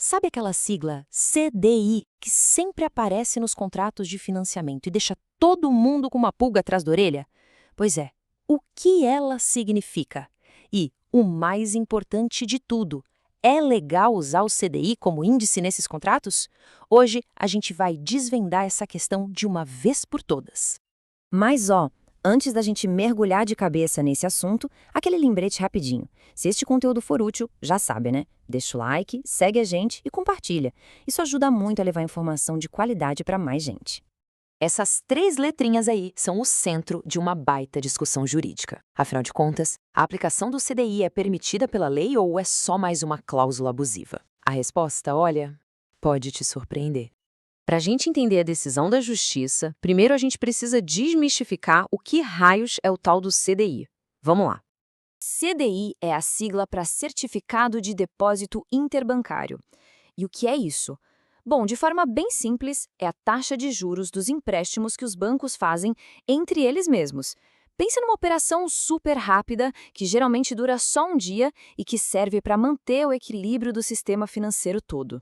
Sabe aquela sigla CDI que sempre aparece nos contratos de financiamento e deixa todo mundo com uma pulga atrás da orelha? Pois é, o que ela significa? E, o mais importante de tudo, é legal usar o CDI como índice nesses contratos? Hoje a gente vai desvendar essa questão de uma vez por todas. Mas antes da gente mergulhar de cabeça nesse assunto, aquele lembrete rapidinho. Se este conteúdo for útil, já sabe, né? Deixa o like, segue a gente e compartilha. Isso ajuda muito a levar informação de qualidade para mais gente. Essas 3 letrinhas aí são o centro de uma baita discussão jurídica. Afinal de contas, a aplicação do CDI é permitida pela lei ou é só mais uma cláusula abusiva? A resposta, olha, pode te surpreender. Para a gente entender a decisão da Justiça, primeiro a gente precisa desmistificar o que raios é o tal do CDI. Vamos lá. CDI é a sigla para Certificado de Depósito Interbancário. E o que é isso? Bom, de forma bem simples, é a taxa de juros dos empréstimos que os bancos fazem entre eles mesmos. Pense numa operação super rápida, que geralmente dura só um dia e que serve para manter o equilíbrio do sistema financeiro todo.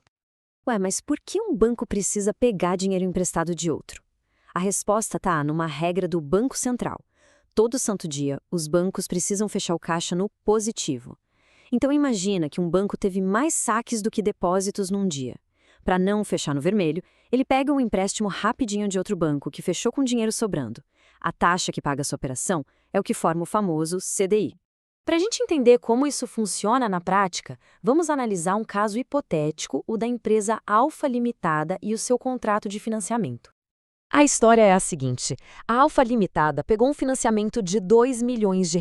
Ué, mas por que um banco precisa pegar dinheiro emprestado de outro? A resposta está numa regra do Banco Central. Todo santo dia, os bancos precisam fechar o caixa no positivo. Então imagina que um banco teve mais saques do que depósitos num dia. Para não fechar no vermelho, ele pega um empréstimo rapidinho de outro banco que fechou com dinheiro sobrando. A taxa que paga essa operação é o que forma o famoso CDI. Para a gente entender como isso funciona na prática, vamos analisar um caso hipotético, o da empresa Alfa Limitada e o seu contrato de financiamento. A história é a seguinte: a Alfa Limitada pegou um financiamento de R$ 2 milhões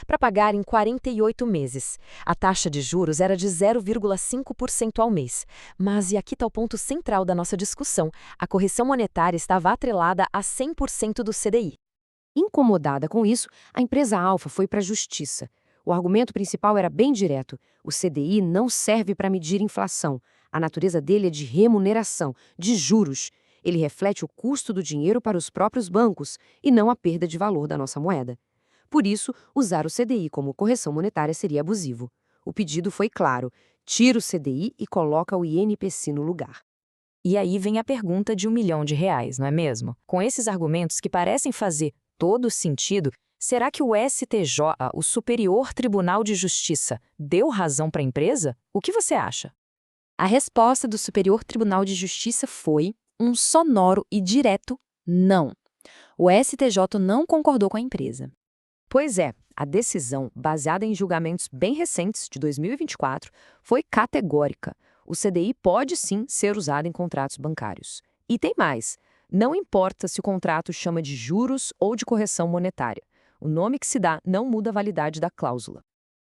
para pagar em 48 meses. A taxa de juros era de 0,5% ao mês. Mas, e aqui está o ponto central da nossa discussão, a correção monetária estava atrelada a 100% do CDI. Incomodada com isso, a empresa Alfa foi para a Justiça. O argumento principal era bem direto: o CDI não serve para medir inflação. A natureza dele é de remuneração, de juros. Ele reflete o custo do dinheiro para os próprios bancos e não a perda de valor da nossa moeda. Por isso, usar o CDI como correção monetária seria abusivo. O pedido foi claro: tira o CDI e coloca o INPC no lugar. E aí vem a pergunta de R$ 1 milhão, não é mesmo? Com esses argumentos que parecem fazer todo sentido, será que o STJ, o Superior Tribunal de Justiça, deu razão para a empresa? O que você acha? A resposta do Superior Tribunal de Justiça foi um sonoro e direto não. O STJ não concordou com a empresa. Pois é, a decisão, baseada em julgamentos bem recentes, de 2024, foi categórica. O CDI pode sim ser usado em contratos bancários. E tem mais: não importa se o contrato chama de juros ou de correção monetária. O nome que se dá não muda a validade da cláusula.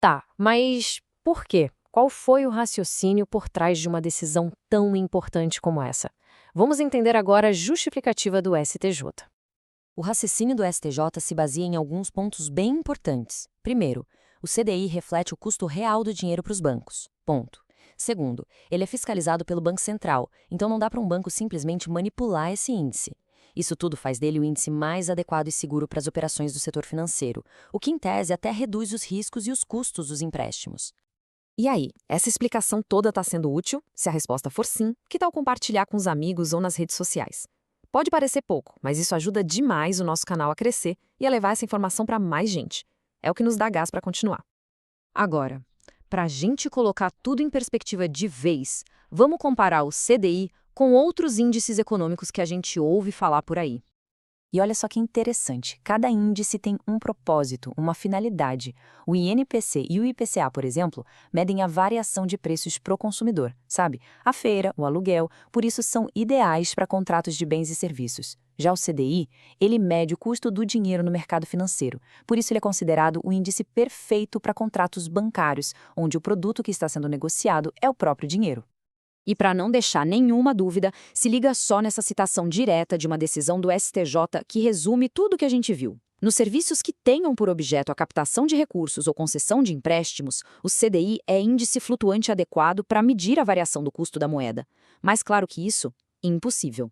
Tá, mas por quê? Qual foi o raciocínio por trás de uma decisão tão importante como essa? Vamos entender agora a justificativa do STJ. O raciocínio do STJ se baseia em alguns pontos bem importantes. Primeiro, o CDI reflete o custo real do dinheiro para os bancos. Ponto. Segundo, ele é fiscalizado pelo Banco Central, então não dá para um banco simplesmente manipular esse índice. Isso tudo faz dele o índice mais adequado e seguro para as operações do setor financeiro, o que em tese até reduz os riscos e os custos dos empréstimos. E aí, essa explicação toda está sendo útil? Se a resposta for sim, que tal compartilhar com os amigos ou nas redes sociais? Pode parecer pouco, mas isso ajuda demais o nosso canal a crescer e a levar essa informação para mais gente. É o que nos dá gás para continuar. Agora, para a gente colocar tudo em perspectiva de vez, vamos comparar o CDI com outros índices econômicos que a gente ouve falar por aí. E olha só que interessante, cada índice tem um propósito, uma finalidade. O INPC e o IPCA, por exemplo, medem a variação de preços para o consumidor, sabe? A feira, o aluguel, por isso são ideais para contratos de bens e serviços. Já o CDI, ele mede o custo do dinheiro no mercado financeiro, por isso ele é considerado o índice perfeito para contratos bancários, onde o produto que está sendo negociado é o próprio dinheiro. E para não deixar nenhuma dúvida, se liga só nessa citação direta de uma decisão do STJ que resume tudo o que a gente viu. Nos serviços que tenham por objeto a captação de recursos ou concessão de empréstimos, o CDI é índice flutuante adequado para medir a variação do custo da moeda. Mais claro que isso, impossível.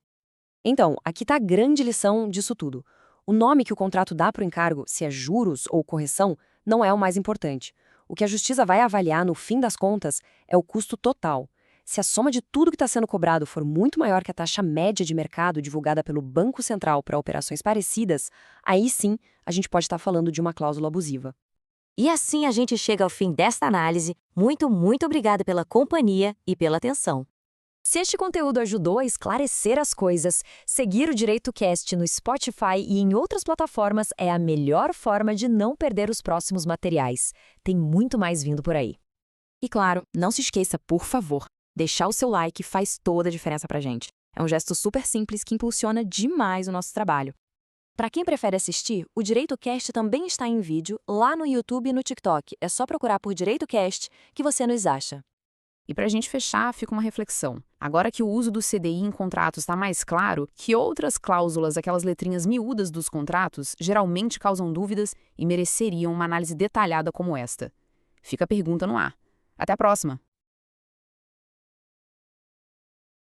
Então, aqui está a grande lição disso tudo. O nome que o contrato dá para o encargo, se é juros ou correção, não é o mais importante. O que a justiça vai avaliar no fim das contas é o custo total. Se a soma de tudo que está sendo cobrado for muito maior que a taxa média de mercado divulgada pelo Banco Central para operações parecidas, aí sim a gente pode estar falando de uma cláusula abusiva. E assim a gente chega ao fim desta análise. Muito obrigada pela companhia e pela atenção. Se este conteúdo ajudou a esclarecer as coisas, seguir o Direito Cast no Spotify e em outras plataformas é a melhor forma de não perder os próximos materiais. Tem muito mais vindo por aí. E claro, não se esqueça, por favor, deixar o seu like faz toda a diferença pra gente. É um gesto super simples que impulsiona demais o nosso trabalho. Para quem prefere assistir, o Direito Cast também está em vídeo lá no YouTube e no TikTok. É só procurar por Direito Cast que você nos acha. E para a gente fechar, fica uma reflexão. Agora que o uso do CDI em contratos está mais claro, que outras cláusulas, aquelas letrinhas miúdas dos contratos, geralmente causam dúvidas e mereceriam uma análise detalhada como esta? Fica a pergunta no ar. Até a próxima!